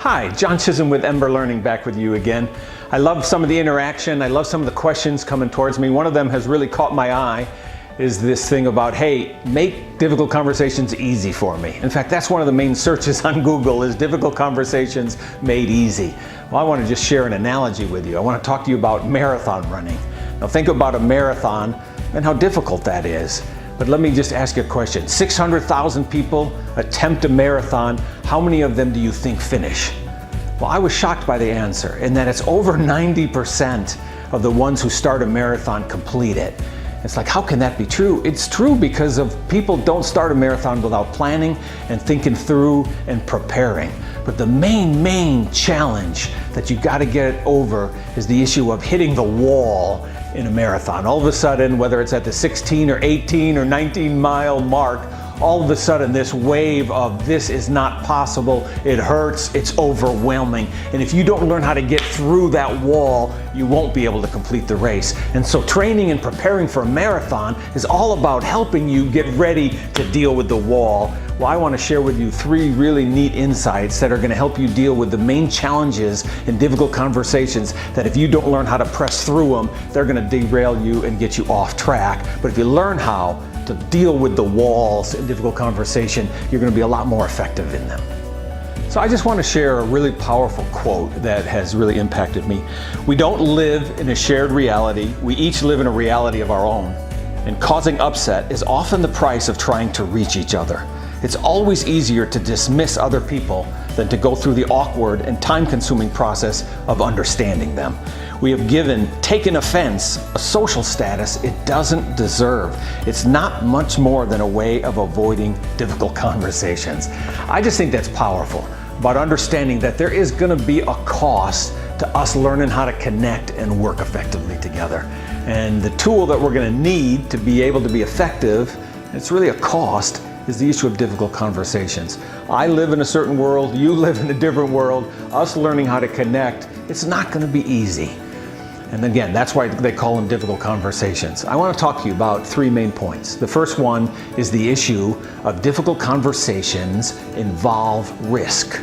Hi, John Chisholm with Ember Learning back with you again. I love some of the interaction. I love some of the questions coming towards me. One of them has really caught my eye is this thing about, hey, make difficult conversations easy for me. In fact, that's one of the main searches on Google is difficult conversations made easy. Well, I want to just share an analogy with you. I want to talk to you about marathon running. Now think about a marathon and how difficult that is. But let me just ask you a question. 600,000 people attempt a marathon. How many of them do you think finish? Well, I was shocked by the answer in that it's over 90% of the ones who start a marathon complete it. It's like, how can that be true? It's true because of people don't start a marathon without planning and thinking through and preparing. But the main challenge that you got to get over is the issue of hitting the wall in a marathon. All of a sudden, whether it's at the 16 or 18 or 19 mile mark, all of a sudden this wave of this is not possible, it hurts, it's overwhelming. And if you don't learn how to get through that wall, you won't be able to complete the race. And so training and preparing for a marathon is all about helping you get ready to deal with the wall. Well, I want to share with you 3 really neat insights that are going to help you deal with the main challenges in difficult conversations that if you don't learn how to press through them, they're going to derail you and get you off track. But if you learn how to deal with the walls in difficult conversation, you're going to be a lot more effective in them. So I just want to share a really powerful quote that has really impacted me. We don't live in a shared reality. We each live in a reality of our own. And causing upset is often the price of trying to reach each other. It's always easier to dismiss other people than to go through the awkward and time-consuming process of understanding them. We have taken offense a social status it doesn't deserve. It's not much more than a way of avoiding difficult conversations. I just think that's powerful, about understanding that there is going to be a cost to us learning how to connect and work effectively together. And the tool that we're going to need to be able to be effective, it's really a cost, is the issue of difficult conversations. I live in a certain world, you live in a different world. Us learning how to connect, it's not going to be easy. And again, that's why they call them difficult conversations. I want to talk to you about 3 main points. The first one is the issue of difficult conversations involve risk.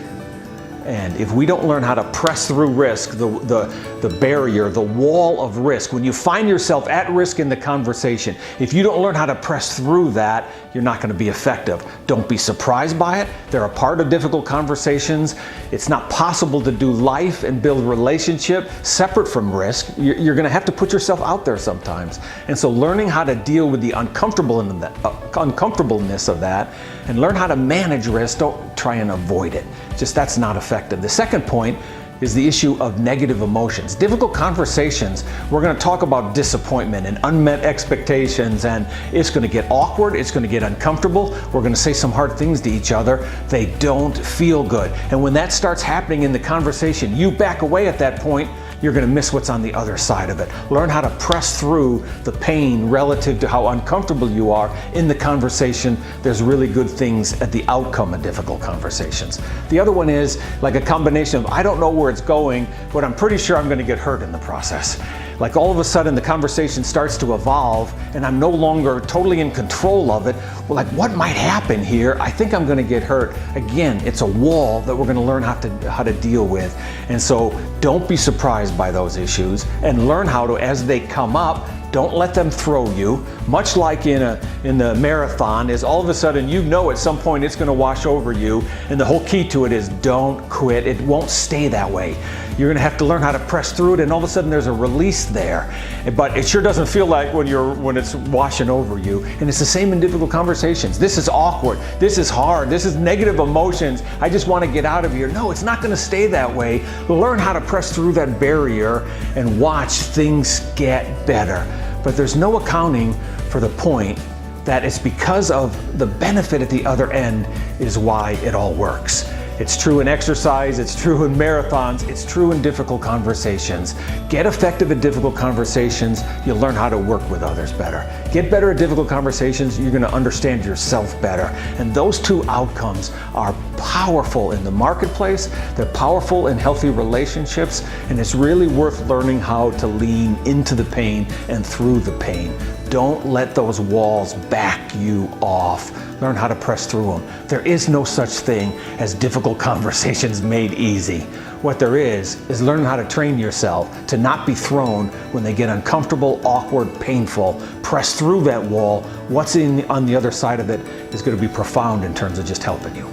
And if we don't learn how to press through risk, the barrier, the wall of risk, when you find yourself at risk in the conversation, if you don't learn how to press through that, you're not going to be effective. Don't be surprised by it. They're a part of difficult conversations. It's not possible to do life and build relationship separate from risk. You're going to have to put yourself out there sometimes. And so learning how to deal with the uncomfortableness of that and learn how to manage risk, don't try and avoid it. Just that's not effective. The second point is the issue of negative emotions. Difficult conversations, we're going to talk about disappointment and unmet expectations, and it's going to get awkward, it's going to get uncomfortable, we're going to say some hard things to each other. They don't feel good. And when that starts happening in the conversation, you back away at that point, you're going to miss what's on the other side of it. Learn how to press through the pain relative to how uncomfortable you are in the conversation. There's really good things at the outcome of difficult conversations. The other one is like a combination of I don't know where it's going, but I'm pretty sure I'm going to get hurt in the process. Like all of a sudden the conversation starts to evolve and I'm no longer totally in control of it. Well, like what might happen here? I think I'm going to get hurt. Again, it's a wall that we're going to learn how to deal with. And so don't be surprised by those issues and learn how to, as they come up, don't let them throw you. Much like in the marathon is all of a sudden you know at some point it's going to wash over you, and the whole key to it is don't quit. It won't stay that way. You're going to have to learn how to press through it, and all of a sudden there's a release there. But it sure doesn't feel like when it's washing over you. And it's the same in difficult conversations. This is awkward. This is hard. This is negative emotions. I just want to get out of here. No, it's not going to stay that way. Learn how to press through that barrier and watch things get better. But there's no accounting for the point that it's because of the benefit at the other end is why it all works. It's true in exercise, it's true in marathons, it's true in difficult conversations. Get effective at difficult conversations, you'll learn how to work with others better. Get better at difficult conversations, you're going to understand yourself better. And those two outcomes are powerful in the marketplace, they're powerful in healthy relationships, and it's really worth learning how to lean into the pain and through the pain. Don't let those walls back you off. Learn how to press through them. There is no such thing as difficult conversations made easy. What there is learning how to train yourself to not be thrown when they get uncomfortable, awkward, painful. Press through that wall. What's on the other side of it is going to be profound in terms of just helping you.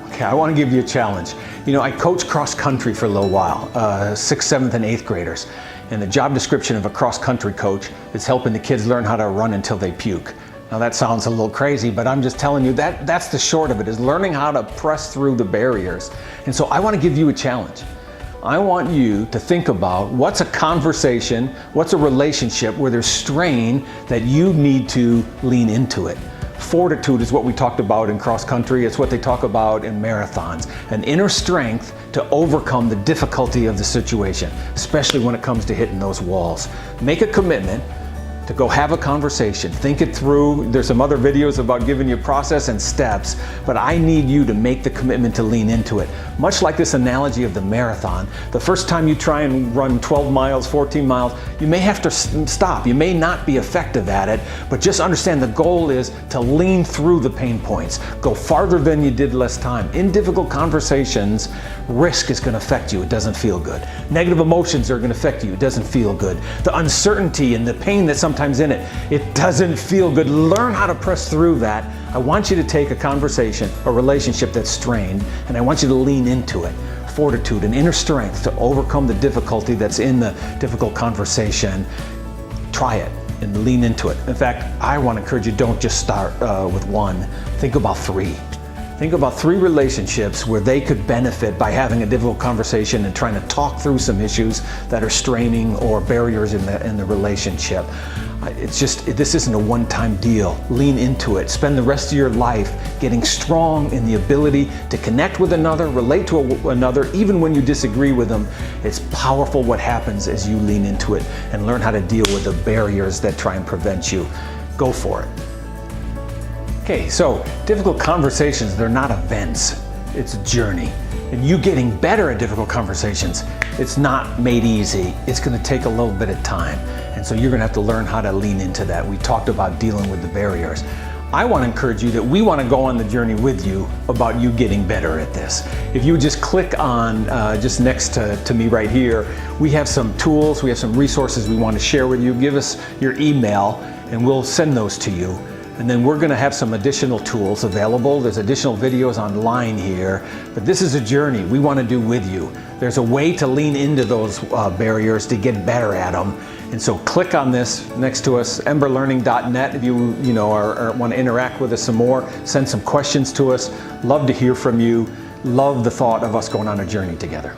Okay, I want to give you a challenge. You know, I coached cross country for a little while, 6th, 7th, and 8th graders. And the job description of a cross country coach is helping the kids learn how to run until they puke. Now that sounds a little crazy, but I'm just telling you that's the short of it, is learning how to press through the barriers. And so I want to give you a challenge. I want you to think about what's a conversation, what's a relationship where there's strain that you need to lean into it. Fortitude is what we talked about in cross country. It's what they talk about in marathons. An inner strength to overcome the difficulty of the situation, especially when it comes to hitting those walls. Make a commitment to go have a conversation, think it through. There's some other videos about giving you process and steps, but I need you to make the commitment to lean into it. Much like this analogy of the marathon, the first time you try and run 12 miles, 14 miles, you may have to stop. You may not be effective at it, but just understand the goal is to lean through the pain points. Go farther than you did last time. In difficult conversations, risk is going to affect you. It doesn't feel good. Negative emotions are going to affect you. It doesn't feel good. The uncertainty and the pain that sometimes in it doesn't feel good. Learn how to press through that. I want you to take a conversation, a relationship that's strained, and I want you to lean into it. Fortitude and inner strength to overcome the difficulty that's in the difficult conversation. Try it and lean into it. In fact, I want to encourage you, don't just start with one. Think about three. Think about 3 relationships where they could benefit by having a difficult conversation and trying to talk through some issues that are straining or barriers in the relationship. This isn't a one-time deal. Lean into it. Spend the rest of your life getting strong in the ability to connect with another, relate to another, even when you disagree with them. It's powerful what happens as you lean into it and learn how to deal with the barriers that try and prevent you. Go for it. Okay, so difficult conversations, they're not events, it's a journey. And you getting better at difficult conversations, it's not made easy. It's going to take a little bit of time. And so you're going to have to learn how to lean into that. We talked about dealing with the barriers. I want to encourage you that we want to go on the journey with you about you getting better at this. If you just click on just next to me right here, we have some tools, we have some resources we want to share with you. Give us your email and we'll send those to you. And then we're going to have some additional tools available. There's additional videos online here, but this is a journey we want to do with you. There's a way to lean into those barriers to get better at them. And so click on this next to us, emberlearning.net. If you want to interact with us some more, send some questions to us. Love to hear from you. Love the thought of us going on a journey together.